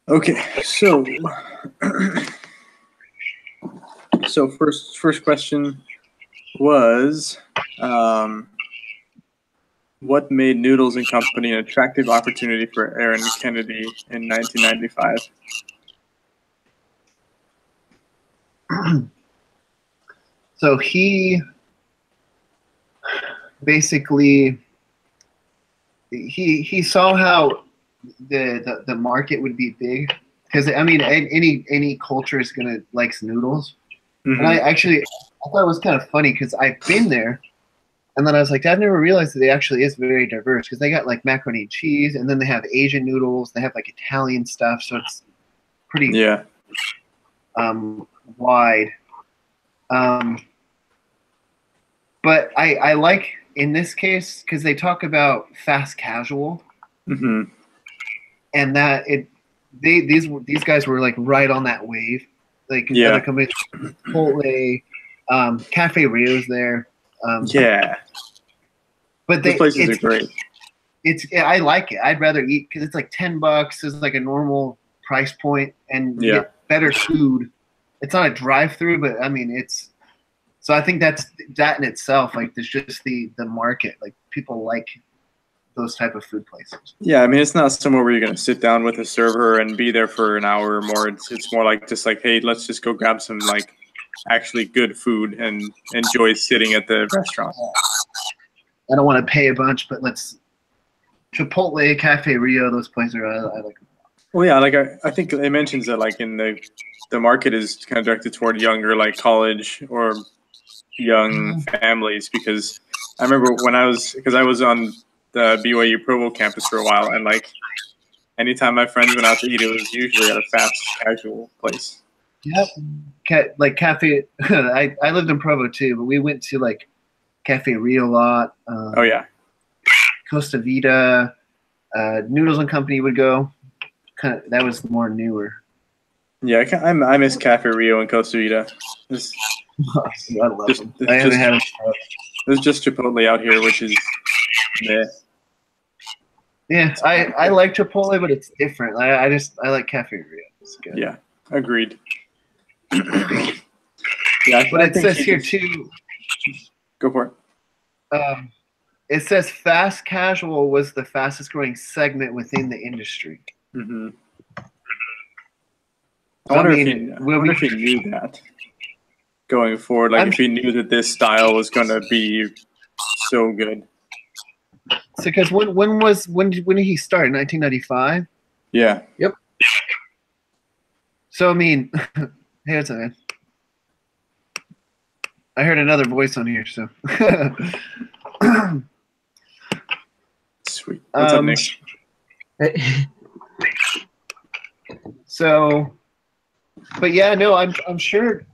Okay, so first question was, what made Noodles and Company an attractive opportunity for Aaron Kennedy in 1995? So he basically he saw how the market would be big, because I mean any culture is gonna likes noodles. And I thought it was kind of funny because I've been there, and then I was like, I've never realized that they actually is very diverse, because they got like macaroni and cheese, and then they have Asian noodles, they have like Italian stuff, so it's pretty wide. But I like in this case because they talk about fast casual, and that these guys were like right on that wave. Like other companies, Chipotle, Cafe Rio's there. But those places are great. I like it. I'd rather eat because it's like $10. It's like a normal price point, and you get better food. It's not a drive-through, but I mean it's. So I think that in itself, like there's just the market, like people like those type of food places. Yeah, I mean it's not somewhere where you're gonna sit down with a server and be there for an hour or more. It's more like just like, hey, let's just go grab some like actually good food and enjoy sitting at the restaurant. I don't want to pay a bunch, but let's Chipotle, Cafe Rio, those places are I like them. Well, yeah, like I think it mentions that like in the market is kind of directed toward younger, like college or young families, because I remember when I was on the BYU Provo campus for a while, and like anytime my friends went out to eat, it was usually at a fast casual place. Yep, like cafe. I lived in Provo too, but we went to like Cafe Rio a lot. Oh yeah, Costa Vida, Noodles and Company would go. Kind of, that was more newer. Yeah, I miss Cafe Rio and Costa Vida. I love them. I haven't had them. There's just Chipotle out here, which is meh. Yeah, I like Chipotle, but it's different. I like Cafe Rio. It's good. Yeah, agreed. Yeah, but it says here too. Go for it. It says fast casual was the fastest growing segment within the industry. I wonder if he knew that going forward. Like if he knew that this style was going to be so good. So, because when did he start? 1995. Yeah. Yep. So I mean, hey, what's up, man? I heard another voice on here, so. Sweet. What's up, Nick? So, but yeah, no, I'm sure.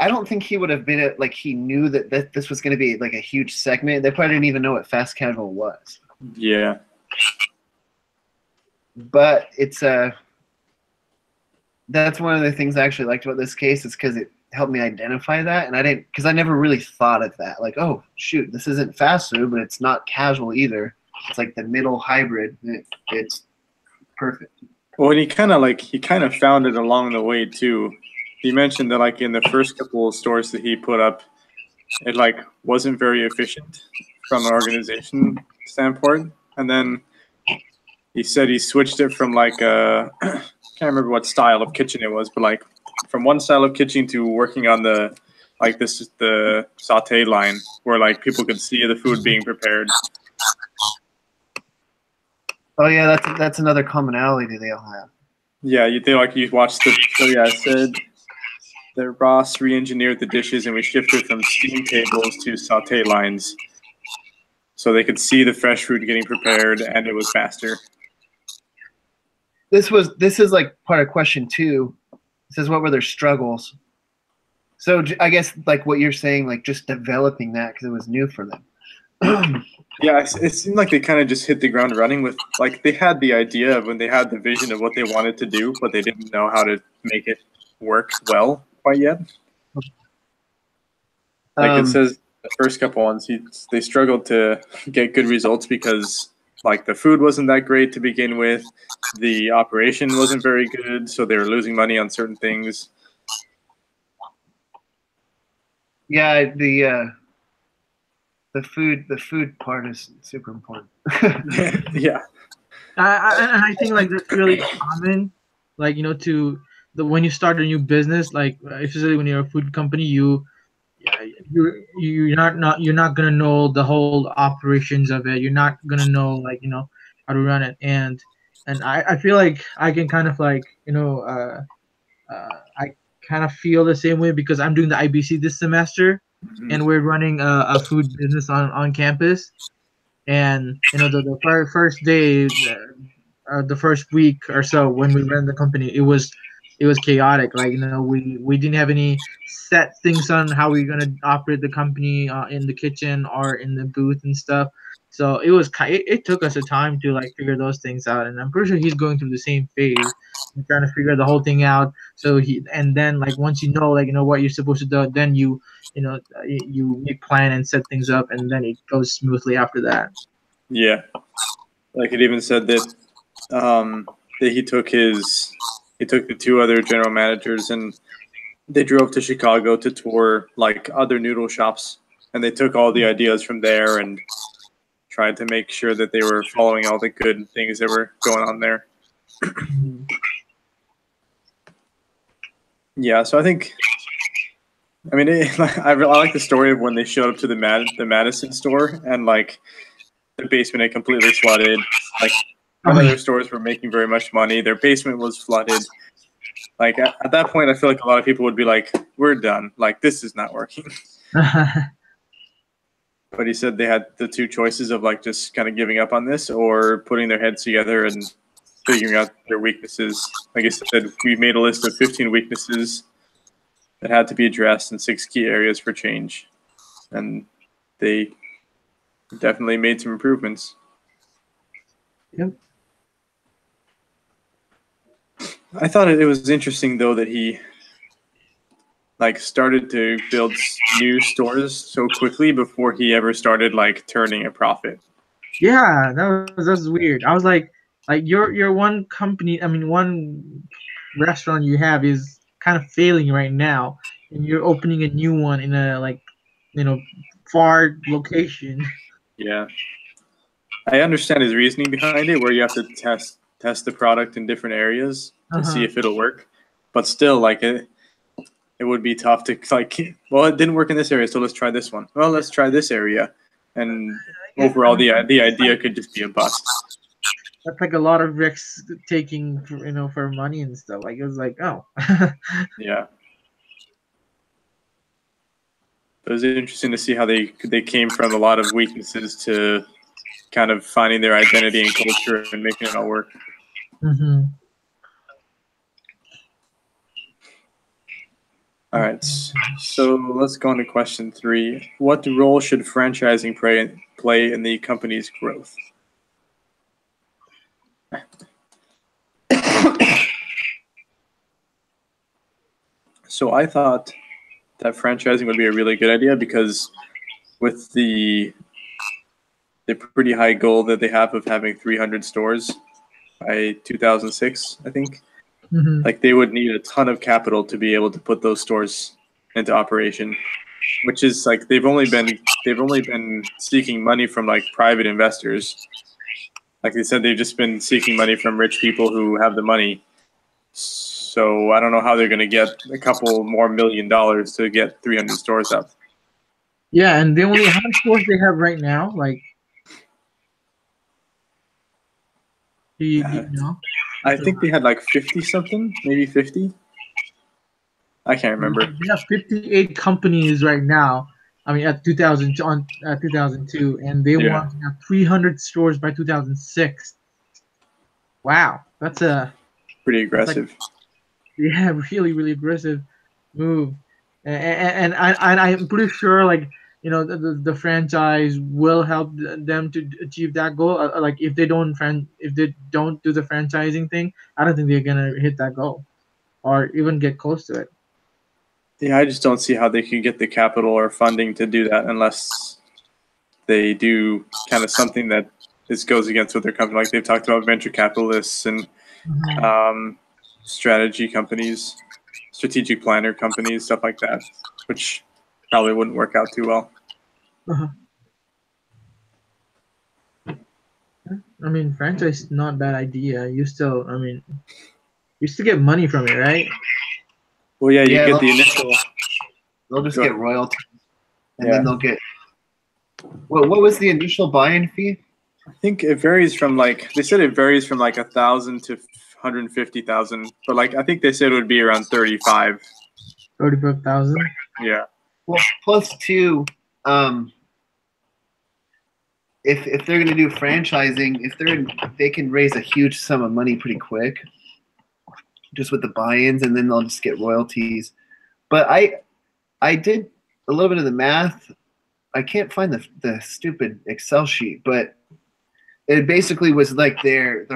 I don't think he would have been like he knew that this was going to be like a huge segment. They probably didn't even know what fast casual was. Yeah. But it's that's one of the things I actually liked about this case, is because it helped me identify that, and because I never really thought of that. Like, oh shoot, this isn't fast food, but it's not casual either. It's like the middle hybrid. It's perfect. Well, he kind of found it along the way too. He mentioned that like in the first couple of stores that he put up, it like wasn't very efficient from an organization standpoint, and then he said he switched it from like can't remember what style of kitchen it was, but like from one style of kitchen to working on the saute line where like people could see the food being prepared. Oh yeah, that's another commonality they all have. Yeah, you watched the. So yeah, I said that Ross re-engineered the dishes, and we shifted from steam tables to saute lines, so they could see the fresh food getting prepared, and it was faster. This is like part of question 2. It says, what were their struggles? So I guess like what you're saying, like just developing that because it was new for them. Yeah, it seemed like they kind of just hit the ground running with, like, they had the idea of when they had the vision of what they wanted to do, but they didn't know how to make it work well quite yet. Like it says, the first couple ones, they struggled to get good results because like the food wasn't that great to begin with. The operation wasn't very good, so they were losing money on certain things. Yeah, the food part is super important. Yeah. And I think like that's really common, like to when you start a new business, like especially when you're a food company, you're not gonna know the whole operations of it. You're not gonna know like how to run it, and I feel like I can kind of like I kind of feel the same way because I'm doing the IBC this semester, and we're running a food business on campus, and the first day, the first week or so when we ran the company, it was chaotic. Like we didn't have any set things on how we're gonna operate the company in the kitchen or in the booth and stuff. So it took us a time to like figure those things out, and I'm pretty sure he's going through the same phase and trying to figure the whole thing out. So and then like once like what you're supposed to do, then you make plan and set things up, and then it goes smoothly after that. Yeah. Like it even said that that he took the two other general managers and they drove to Chicago to tour like other noodle shops, and they took all the ideas from there and tried to make sure that they were following all the good things that were going on there. Yeah, so I think, I mean, I like the story of when they showed up to the Madison store and like the basement had completely flooded. Like none of their stores were making very much money. Their basement was flooded. Like at that point, I feel like a lot of people would be like, "We're done. Like this is not working." But he said they had the two choices of like just kind of giving up on this or putting their heads together and figuring out their weaknesses. Like I said, we made a list of 15 weaknesses that had to be addressed and 6 key areas for change, and they definitely made some improvements. Yep. I thought it was interesting though that he like started to build new stores so quickly before he ever started like turning a profit. Yeah, that was weird. I was like your one company, I mean one restaurant you have is kind of failing right now, and you're opening a new one in a like far location. Yeah. I understand his reasoning behind it, where you have to test the product in different areas to see if it'll work. But still, like it would be tough to like. Well, it didn't work in this area, so let's try this one. Well, let's try this area, and overall, the idea could just be a bust. That's like a lot of risks taking for money and stuff. Like it was like, oh. Yeah. It was interesting to see how they came from a lot of weaknesses to kind of finding their identity and culture and making it all work. Mm-hmm. All right, so let's go on to question 3. What role should franchising play in the company's growth? So I thought that franchising would be a really good idea because with the pretty high goal that they have of having 300 stores by 2006, I think, like they would need a ton of capital to be able to put those stores into operation, which is like they've only been seeking money from like private investors. Like they said, they've just been seeking money from rich people who have the money. So I don't know how they're going to get a couple more $1 million to get 300 stores up. Yeah, and how many stores they have right now? Like, do you know? I think they had like 50 something, maybe 50. I can't remember. They have 58 companies right now. I mean, at 2002, and they want to have 300 stores by 2006. Wow, that's pretty aggressive. Really, really aggressive move. And I'm pretty sure, like the franchise will help them to achieve that goal. Like if they don't do the franchising thing, I don't think they're gonna hit that goal or even get close to it. Yeah, I just don't see how they could get the capital or funding to do that unless they do kind of something that this goes against what their company, like they've talked about venture capitalists and strategy companies, strategic planner companies, stuff like that, which probably wouldn't work out too well. I mean, franchise is not a bad idea. You still get money from it, right? Well, yeah, you get the initial. They'll just get royalties, and then they'll get. Well, what was the initial buy-in fee? I think it varies from they said it varies from like 1,000 to 150,000, but I think they said it would be around 35. 35,000. Yeah. Well, plus two, if they're gonna do franchising, if they can raise a huge sum of money pretty quick, just with the buy-ins, and then they'll just get royalties. But I did a little bit of the math. I can't find the stupid Excel sheet, but it basically was like their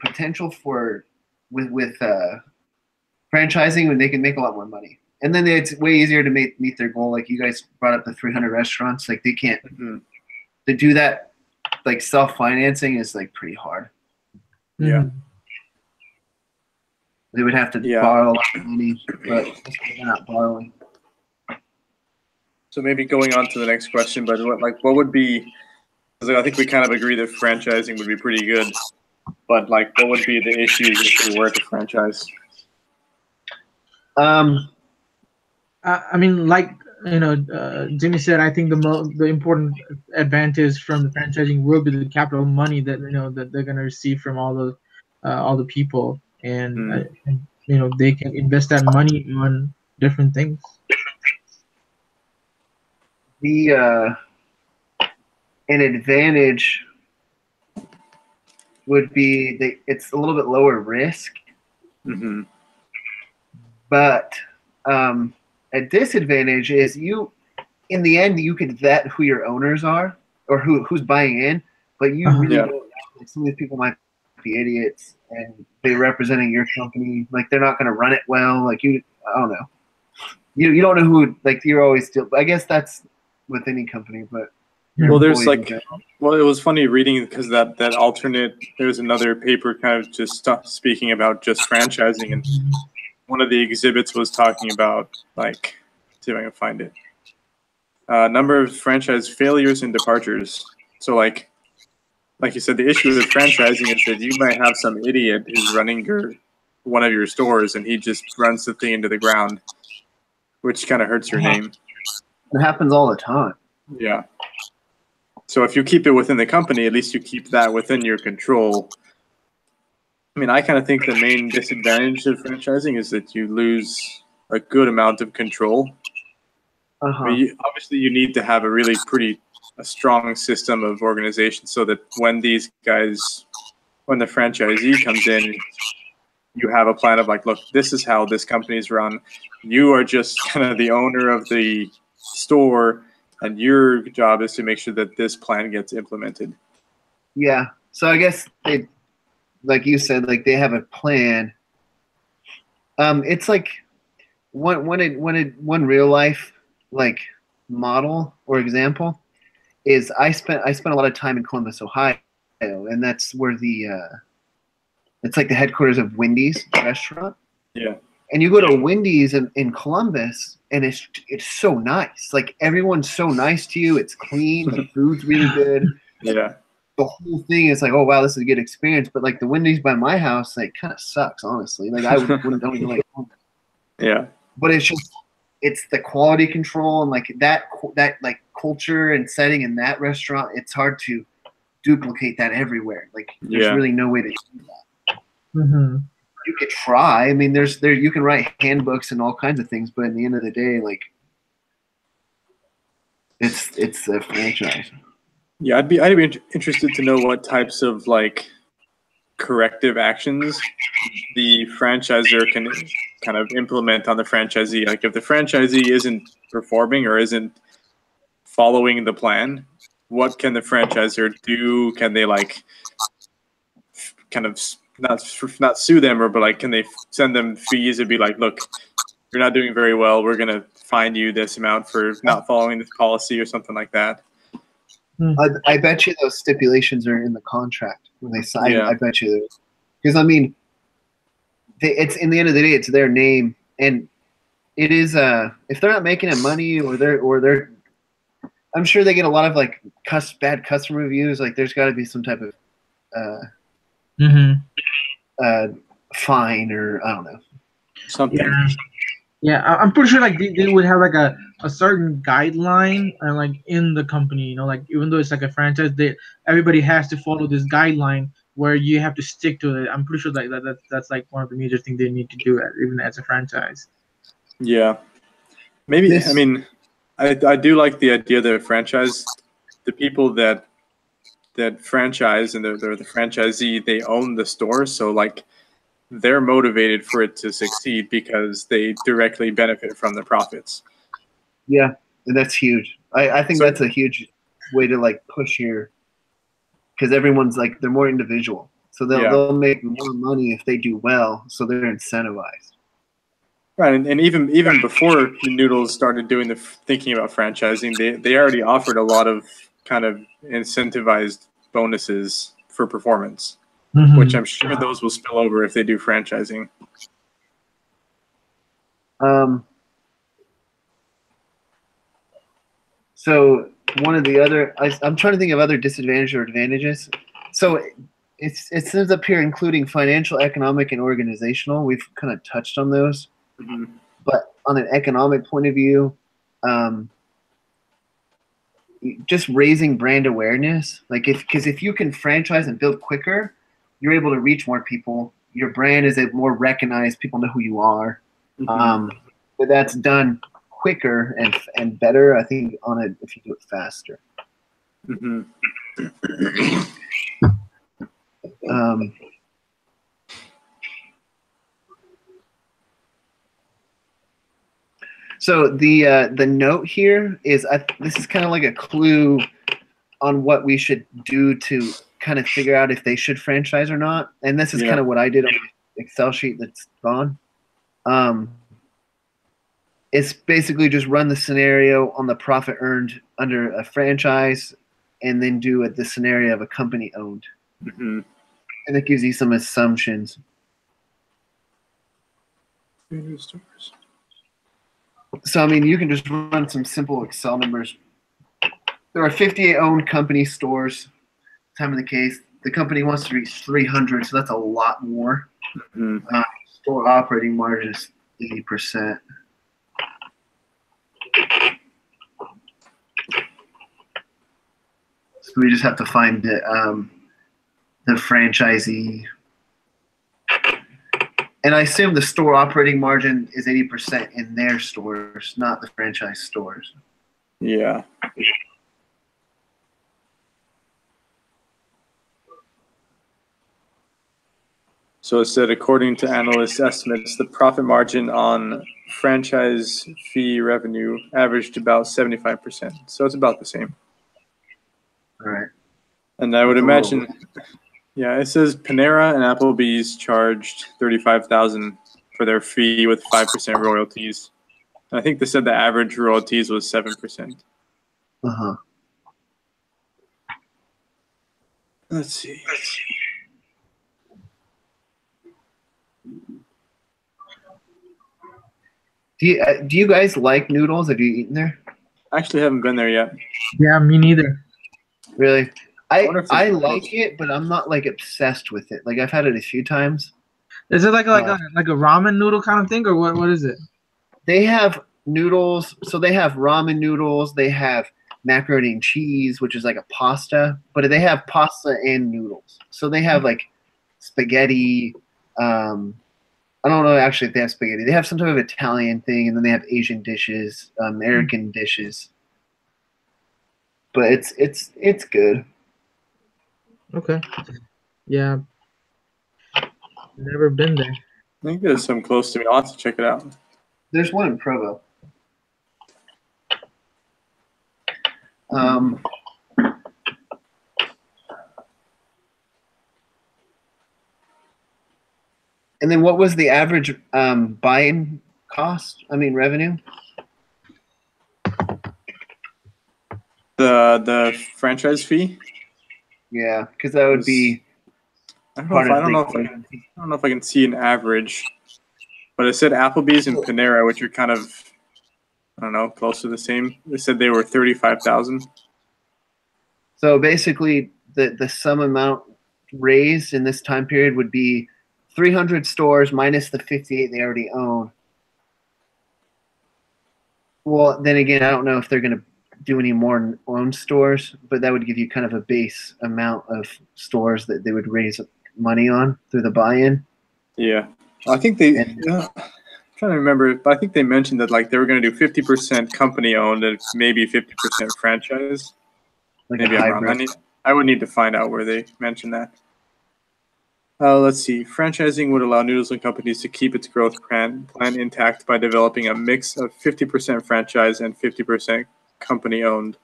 potential for with franchising when they can make a lot more money, and then it's way easier to meet their goal. Like you guys brought up the 300 restaurants, like they can't to do that. Like self-financing is like pretty hard. Yeah. They would have to borrow a lot of money, but they're not borrowing. So maybe going on to the next question, but what would be? Because I think we kind of agree that franchising would be pretty good, but what would be the issues if they were to franchise? I mean, Jimmy said, I think the important advantage from the franchising will be the capital money that that they're going to receive from all the people, and they can invest that money on different things. An advantage would be it's a little bit lower risk, but a disadvantage is in the end you could vet who your owners are or who's buying in, but you really don't know. Like some of these people might be idiots and they're representing your company, like they're not going to run it well. Like I don't know. You don't know who, you're always still. I guess that's with any company, but well, there's it was funny reading because that alternate. There's another paper kind of just speaking about just franchising, and one of the exhibits was talking about see if I can find it. Number of franchise failures and departures. So like you said, the issue with franchising is that you might have some idiot who's running one of your stores, and he just runs the thing into the ground, which kind of hurts your name. It happens all the time. Yeah. So if you keep it within the company, at least you keep that within your control. I mean, I kind of think the main disadvantage of franchising is that you lose a good amount of control. I mean, obviously, you need to have a strong system of organization so that when the franchisee comes in, you have a plan of look, this is how this company is run. You are just kind of the owner of the store, and your job is to make sure that this plan gets implemented. Yeah. So I guess they, like you said, they have a plan. It's like one real life model or example is I spent a lot of time in Columbus, Ohio, and that's where it's like the headquarters of Wendy's restaurant. Yeah. And you go to Wendy's in Columbus, and it's so nice. Like everyone's so nice to you. It's clean. The food's really good. Yeah. The whole thing is oh wow, this is a good experience. But the Wendy's by my house, kind of sucks, honestly. I wouldn't go like. Yeah. But it's the quality control and that culture and setting in that restaurant. It's hard to duplicate that everywhere. There's really no way to do that. Mm-hmm. You could try. I mean, you can write handbooks and all kinds of things, but at the end of the day, it's a franchise. Yeah, I'd be interested to know what types of corrective actions the franchisor can kind of implement on the franchisee. If the franchisee isn't performing or isn't following the plan, what can the franchisor do? Can they kind of not sue them, but can they send them fees and be look, you're not doing very well, we're gonna fine you this amount for not following this policy or something like that? I bet you those stipulations are in the contract when they sign. Yeah. I bet you, because I mean, it's in the end of the day, it's their name, and it is. If they're not making it money, or they're, I'm sure they get a lot of like bad customer reviews. Like, there's got to be some type of fine, or I don't know, something. Yeah, I'm pretty sure like they would have like a certain guideline and like in the company, you know, like even though it's like a franchise, everybody has to follow this guideline where you have to stick to it. I'm pretty sure like that's like one of the major things they need to do even as a franchise. Yeah, maybe. I mean, I do like the idea that a franchise, the people that franchise and they're the franchisee, they own the store, so like they're motivated for it to succeed because they directly benefit from the profits. Yeah, and that's huge. I think that's a huge way to like push your, because everyone's like, they're more individual, so they'll make more money if they do well, so they're incentivized. Right, and even before Noodles started doing the thinking about franchising, they already offered a lot of kind of incentivized bonuses for performance, which I'm sure those will spill over if they do franchising. So one of the other, I'm trying to think of other disadvantages or advantages. So it says up here, including financial, economic, and organizational. We've kind of touched on those. But on an economic point of view, just raising brand awareness. Like because if you can franchise and build quicker, you're able to reach more people. Your brand is more recognized. People know who you are. But that's done quicker and better, I think, if you do it faster. So the note here is this is kind of like a clue on what we should do to kind of figure out if they should franchise or not. And this is kind of what I did on the Excel sheet that's gone. It's basically just run the scenario on the profit earned under a franchise, and then do the scenario of a company owned. And it gives you some assumptions. So, I mean, you can just run some simple Excel numbers. There are 58 owned company stores. Time of the case, the company wants to reach 300, so that's a lot more. Store operating margin is 80%. So we just have to find the franchisee. And I assume the store operating margin is 80% in their stores, not the franchise stores. Yeah. So it said, according to analyst estimates, the profit margin on franchise fee revenue averaged about 75%. So it's about the same. All right. And I would imagine, yeah, it says Panera and Applebee's charged $35,000 for their fee with 5% royalties. And I think they said the average royalties was 7%. Let's see. Do you guys like Noodles? Have you eaten there? I actually haven't been there yet. Yeah, me neither. Really? I like it, but I'm not like obsessed with it. Like, I've had it a few times. Is it like a ramen noodle kind of thing, or what is it? They have noodles. So they have ramen noodles. They have macaroni and cheese, which is like a pasta, but they have pasta and noodles. So they have like spaghetti. I don't know actually if they have spaghetti. They have some type of Italian thing, and then they have Asian dishes, American dishes. But it's good. Okay. Yeah. Never been there. I think there's some close to me. I'll have to check it out. There's one in Provo. And then what was the average buy-in cost? I mean, revenue? The franchise fee. Yeah, because that would be. I don't know if I can see an average, but it said Applebee's and Panera, which are kind of, I don't know, close to the same. They said they were 35,000. So basically, the sum amount raised in this time period would be 300 stores minus the 58 they already own. Well, then again, I don't know if they're going to do any more own stores, but that would give you kind of a base amount of stores that they would raise money on through the buy-in. Yeah, I think they. I'm trying to remember, but I think they mentioned that like they were going to do 50% company owned and maybe 50% franchise. Like maybe I'm wrong. I would need to find out where they mentioned that. Let's see. Franchising would allow Noodles and Companies to keep its growth plan intact by developing a mix of 50% franchise and 50% company owned,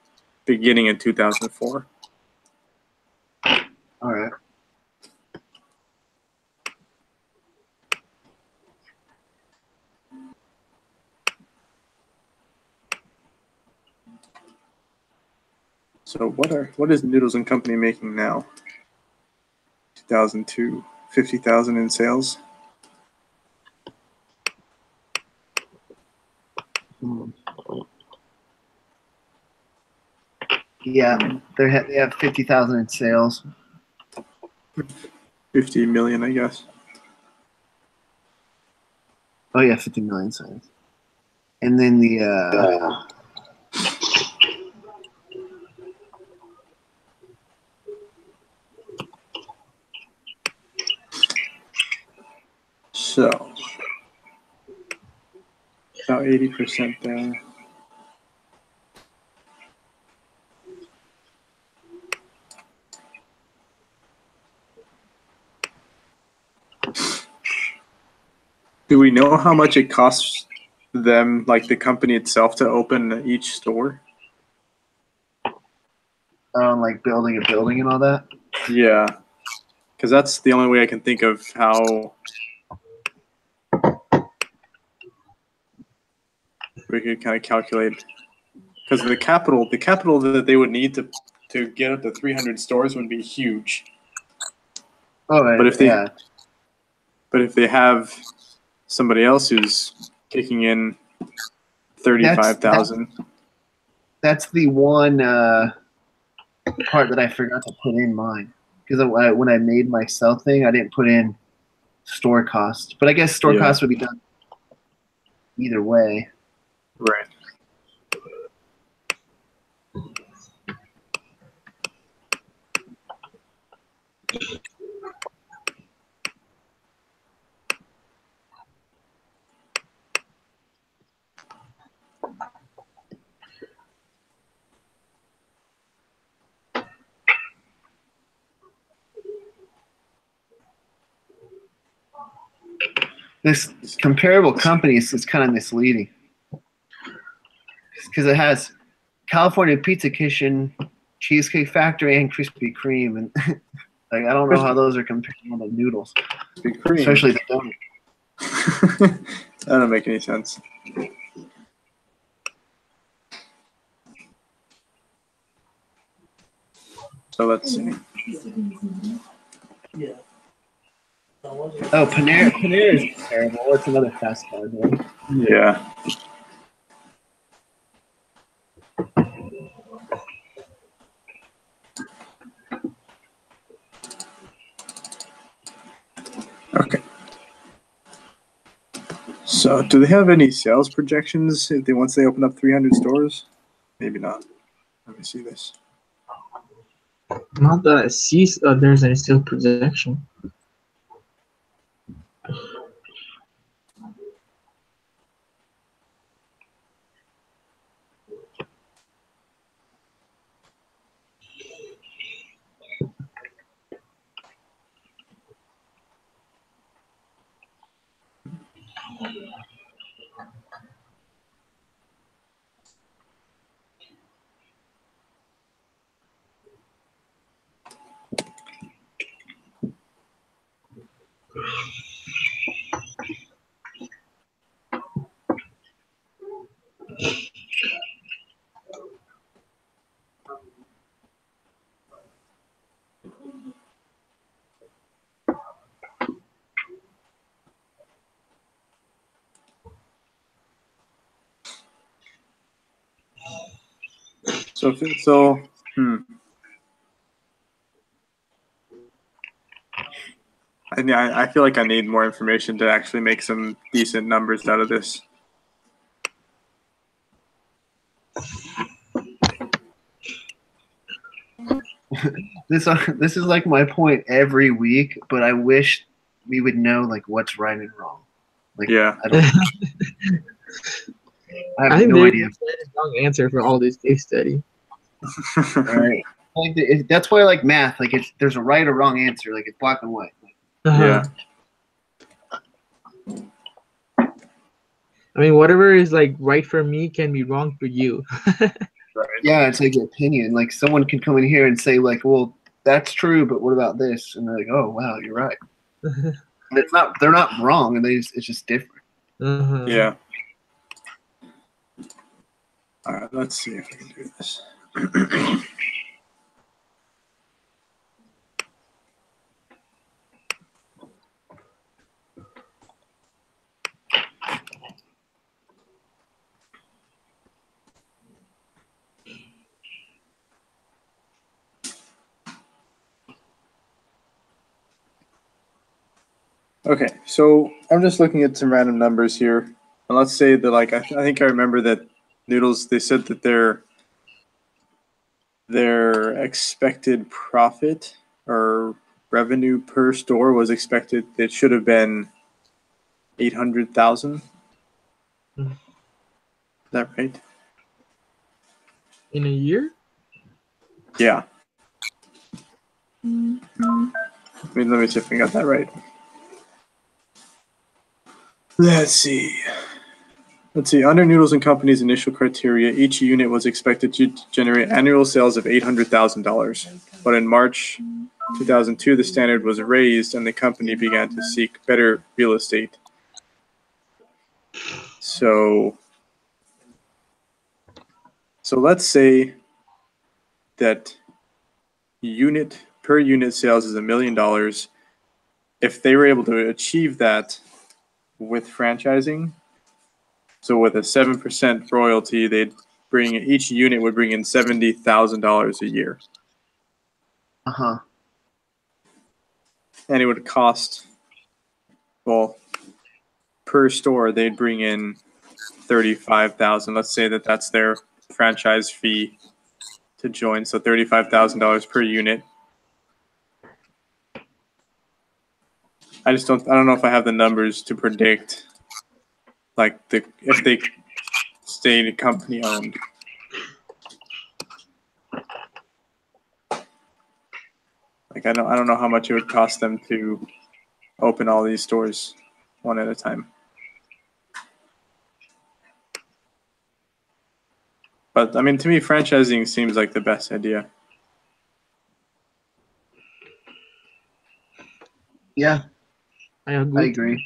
beginning in 2004. All right. So what is Noodles and Company making now? 2002, 50,000 in sales. Yeah, they have 50,000 in sales. 50 million, I guess. Oh yeah, 50 million sales. And then the So about 80% there. Do we know how much it costs them, like the company itself, to open each store? like building a building and all that? Yeah, because that's the only way I can think of how we could kind of calculate. Because the capital that they would need to get up to 300 stores would be huge. Oh, right, but if they have somebody else who's kicking in 35,000. That's the one part that I forgot to put in mine, because when I made my sell thing, I didn't put in store cost. But I guess store cost would be done either way. Right. This comparable companies is kind of misleading, because it has California Pizza Kitchen, Cheesecake Factory, and Krispy Kreme, and like I don't know how those are comparing to Noodles, especially the donut. That don't make any sense. So let's see. Oh, Panera is terrible. It's another fast casual. Yeah. Okay. So, do they have any sales projections once they open up 300 stores? Maybe not. Let me see this. Not that I see there's any sales projection. I feel like I need more information to actually make some decent numbers out of this. This is like my point every week, but I wish we would know like what's right and wrong. Like, yeah, I don't. I have no idea. There's a wrong answer for all these case studies. Right. Like that's why I like math. Like there's a right or wrong answer. Like it's black and white. Yeah. I mean, whatever is like right for me can be wrong for you. Right. Yeah, it's like an opinion. Like someone can come in here and say like, well, that's true, but what about this? And they're like, oh wow, you're right. It's not. They're not wrong, and it's just different. Yeah. All right, let's see if I can do this. Okay, so I'm just looking at some random numbers here. And let's say that, like, I think I remember that Noodles, they said that their expected profit or revenue per store was expected, it should have been 800,000. Is that right? In a year? Yeah. I mean, let me see if I got that right. Let's see. Under Noodles and Company's initial criteria, each unit was expected to generate annual sales of $800,000. But in March 2002, the standard was raised and the company began to seek better real estate. So let's say that per unit sales is $1 million. If they were able to achieve that with franchising, so with a 7% royalty, each unit would bring in $70,000 a year. And it would cost, well, per store they'd bring in $35,000. Let's say that that's their franchise fee to join, so $35,000 per unit. I don't know if I have the numbers to predict, like if they stayed company owned. Like I don't know how much it would cost them to open all these stores one at a time. But I mean, to me, franchising seems like the best idea. Yeah, I agree.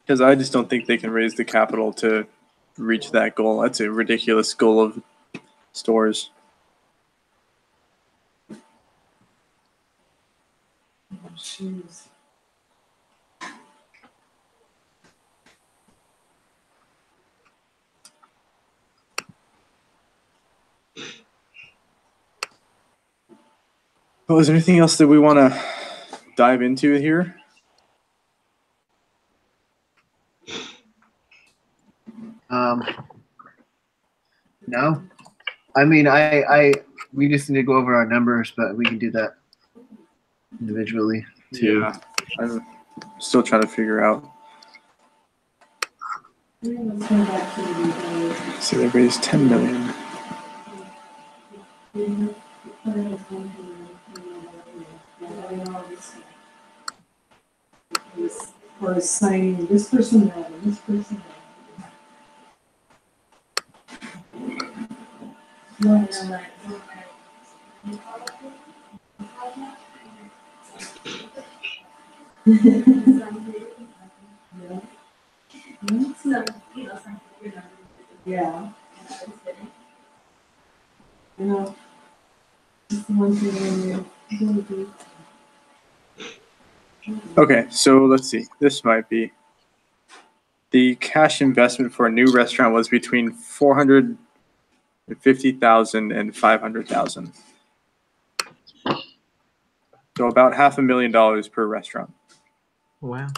Because I just don't think they can raise the capital to reach that goal. That's a ridiculous goal of stores. Jeez. Well, is there anything else that we want to dive into here? No. I mean, we just need to go over our numbers, but we can do that individually too. Yeah, I'm still trying to figure out. So they raised $10 million. For signing this person and this person. Yeah. You know, it's the one thing when you Okay, so let's see. This might be. The cash investment for a new restaurant was between $450,000 and $500,000. So about $500,000 per restaurant. Wow.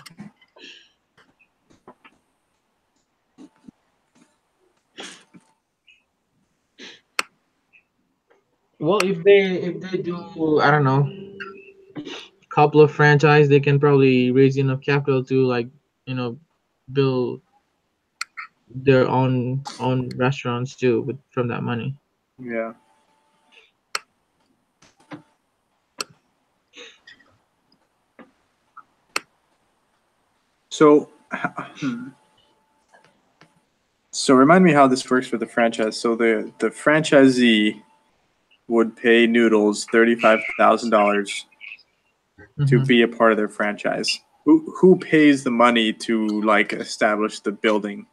Well, if they do, I don't know, couple of franchise, they can probably raise enough capital to, like, you know, build their own restaurants too with from that money. Yeah. So, remind me how this works for the franchise. So the franchisee would pay Noodles $35,000 to be a part of their franchise. Who pays the money to like establish the building?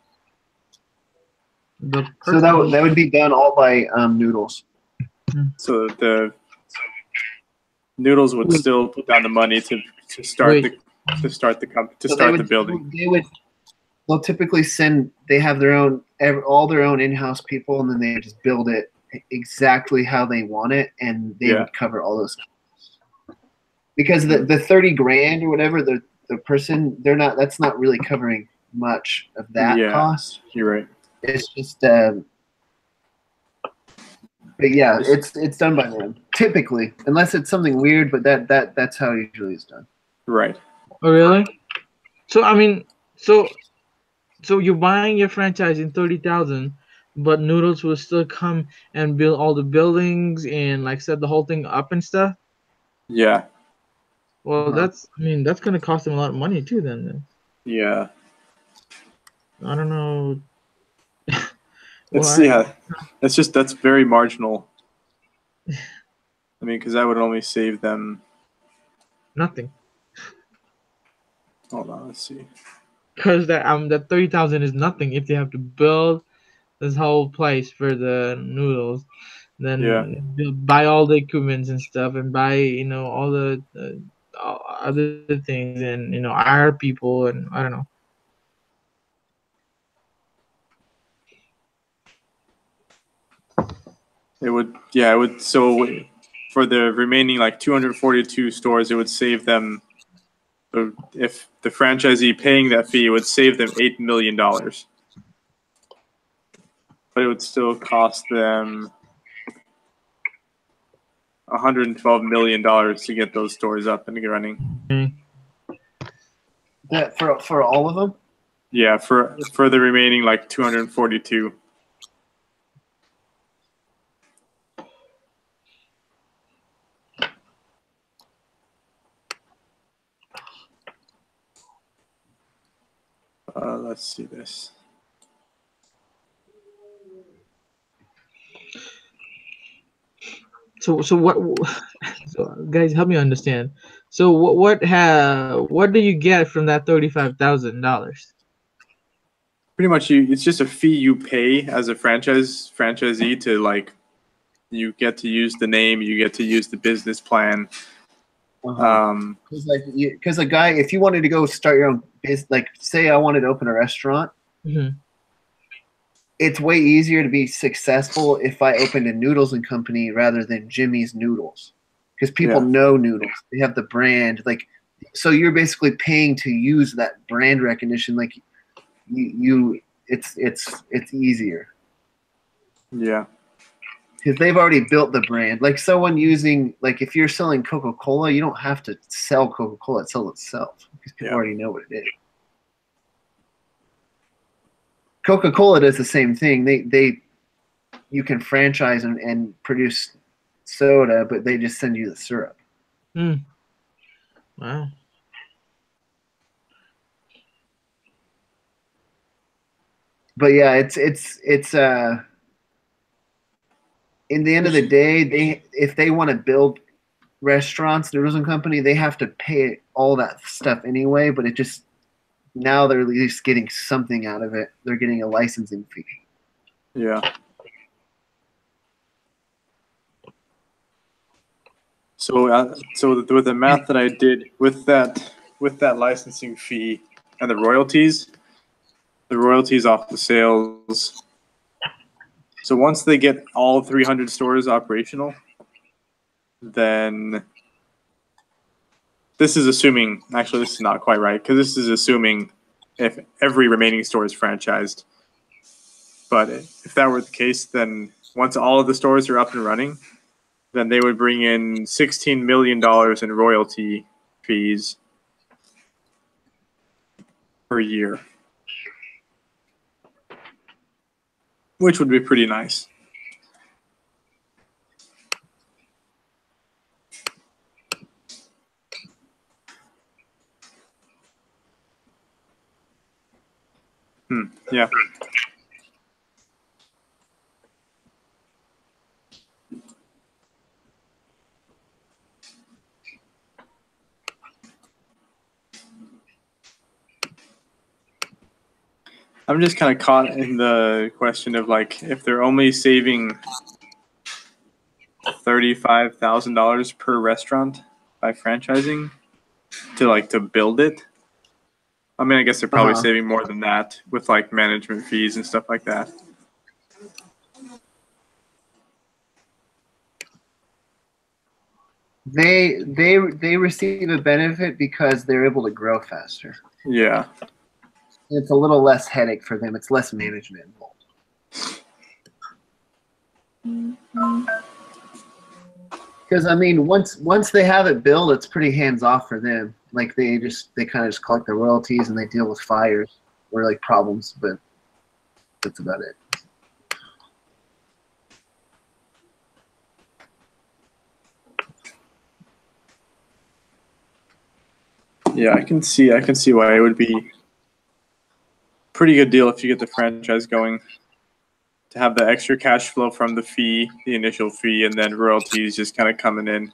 So that would be done all by Noodles. So the Noodles would still put down the money to start the building. They'll typically they have their own all their own in-house people, and then they just build it exactly how they want it, and they would cover all those costs. Because the $30,000 or whatever, the person, that's not really covering much of that cost. You're right. It's just but yeah, it's done by them typically, unless it's something weird. But that's how it usually is done. Right. Oh really? So I mean, so you're buying your franchise in $30,000, but Noodles will still come and build all the buildings and like set the whole thing up and stuff. Yeah. Well, that's gonna cost them a lot of money too. Then. Yeah. I don't know. That's very marginal. I mean, because that would only save them nothing. Hold on, let's see. Because that 30,000 is nothing if they have to build this whole place for the Noodles, then buy all the equipment and stuff, and buy all the other things, and hire people, and I don't know. It would so for the remaining like 242 stores, it would save them, if the franchisee paying that fee, would save them $8 million. But it would still cost them $112 million to get those stores up and running. That for all of them? Yeah, for the remaining like 242. Let's see this. So what? So guys, help me understand. So what do you get from that $35,000? Pretty much, it's just a fee you pay as a franchisee to, like, you get to use the name, you get to use the business plan. Because a guy, if you wanted to go start your own business, like say I wanted to open a restaurant, it's way easier to be successful if I opened a Noodles and Company rather than Jimmy's Noodles, because people know Noodles. They have the brand, like, so you're basically paying to use that brand recognition. Like it's easier. Yeah. Because they've already built the brand. Like someone using, like if you're selling Coca-Cola, you don't have to sell Coca-Cola, it sells itself because people already know what it is. Coca-Cola does the same thing. You can franchise and produce soda, but they just send you the syrup. Wow. But yeah, it's in the end of the day, if they want to build restaurants, Noodles and Company, they have to pay all that stuff anyway. But it just, now they're at least getting something out of it. They're getting a licensing fee. Yeah. So with the math that I did with that licensing fee and the royalties, the royalties off the sales. So once they get all 300 stores operational, then this is assuming, actually this is not quite right, because this is assuming if every remaining store is franchised. But if that were the case, then once all of the stores are up and running, then they would bring in $16 million in royalty fees per year, which would be pretty nice. Yeah. I'm just kind of caught in the question of like if they're only saving $35,000 per restaurant by franchising to build it. I mean, I guess they're probably saving more than that with like management fees and stuff like that. They receive a benefit because they're able to grow faster. Yeah. It's a little less headache for them. It's less management involved. Because I mean, once they have it built, it's pretty hands off for them. Like they kind of just collect the royalties and they deal with fires or like problems, but that's about it. Yeah, I can see why it would be a pretty good deal if you get the franchise going, to have the extra cash flow from the fee, the initial fee, and then royalties just kind of coming in.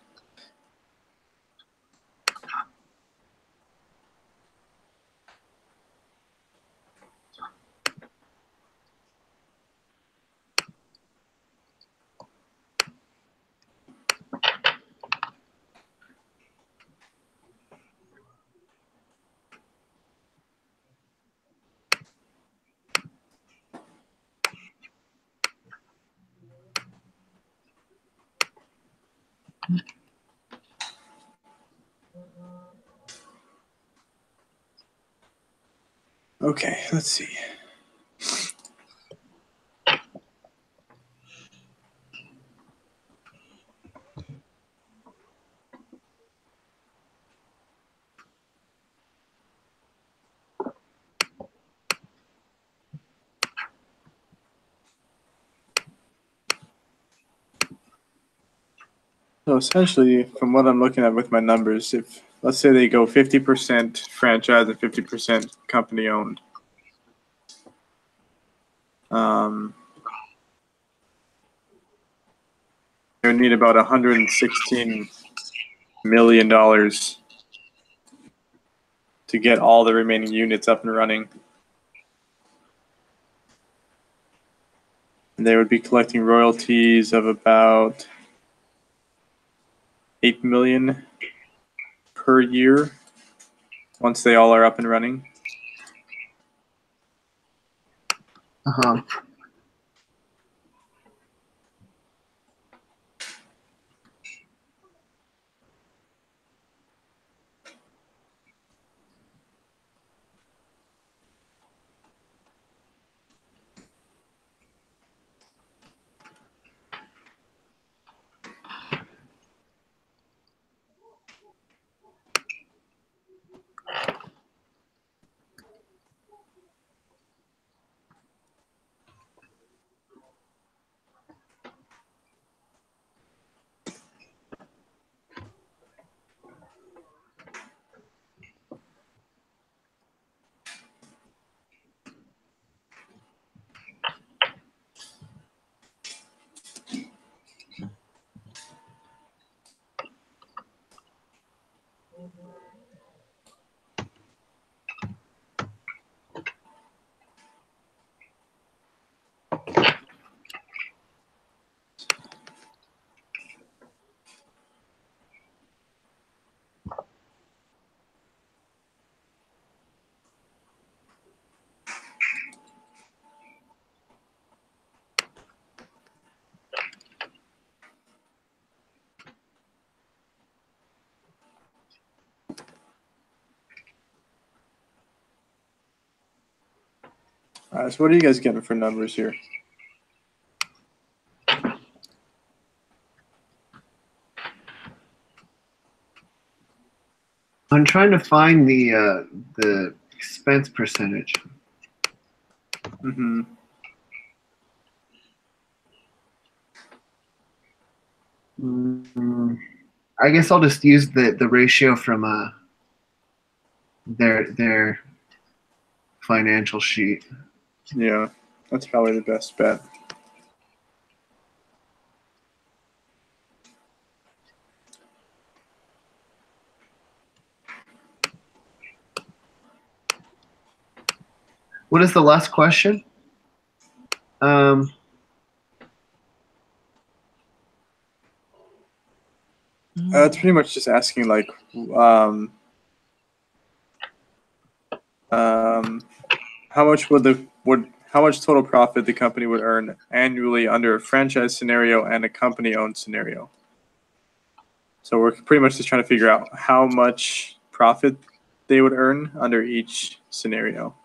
Okay, let's see. So essentially, from what I'm looking at with my numbers, if let's say they go 50% franchise and 50% company owned, they would need about $116 million to get all the remaining units up and running. And they would be collecting royalties of about $8 million per year once they all are up and running. All right, so what are you guys getting for numbers here? I'm trying to find the expense percentage. Mm-hmm. I guess I'll just use the ratio from their financial sheet. Yeah, that's probably the best bet. What is the last question? It's pretty much just asking like, how much how much total profit the company would earn annually under a franchise scenario and a company-owned scenario. So we're pretty much just trying to figure out how much profit they would earn under each scenario.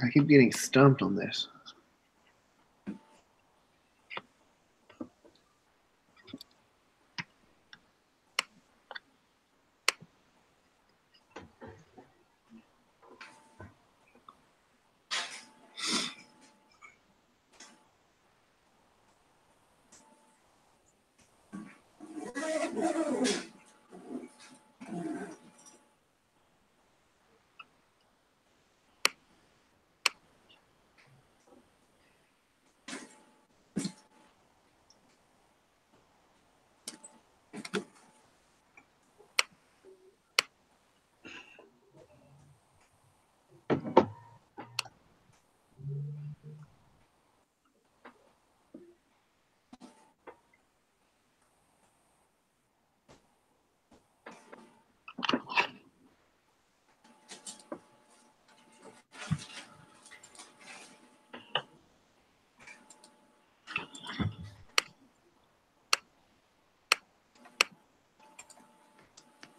I keep getting stumped on this.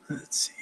Let's see.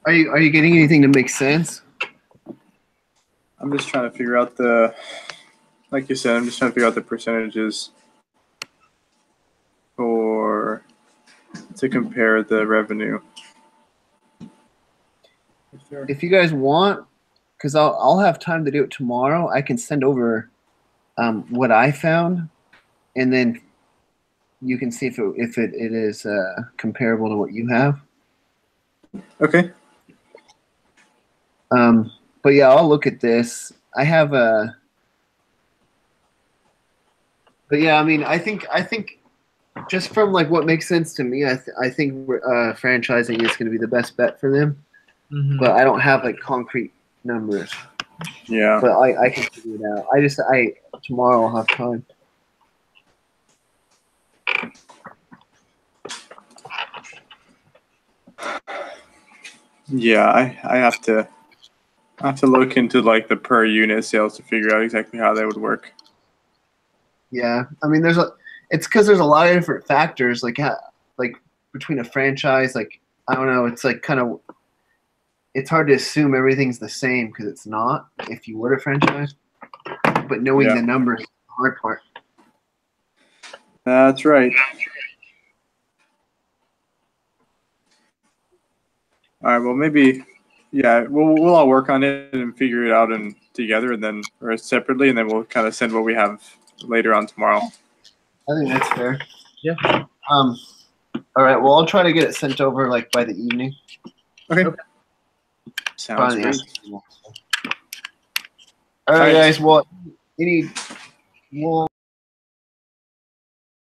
Are you getting anything to make sense? I'm just trying to figure out like you said, I'm just trying to figure out the percentages to compare the revenue. If you guys want, because I'll have time to do it tomorrow, I can send over what I found, and then you can see if it is comparable to what you have. Okay. But yeah, I'll look at this. I have a. But yeah, I mean, I think just from like what makes sense to me, I think franchising is going to be the best bet for them. Mhm. But I don't have like concrete numbers. Yeah. But I can figure it out. Tomorrow I'll have time. Yeah, I have to look into like the per unit sales to figure out exactly how that would work. Yeah, I mean, it's because there's a lot of different factors, like between a franchise, like I don't know, it's like it's hard to assume everything's the same because it's not if you were to franchise, but knowing the numbers is the hard part. That's right. All right. Well, maybe, yeah, we'll all work on it and figure it out and together, and then or separately, and then we'll kind of send what we have later on tomorrow. I think that's fair. Yeah. All right. Well, I'll try to get it sent over like by the evening. Okay. Sounds great. All right, guys. Well, we'll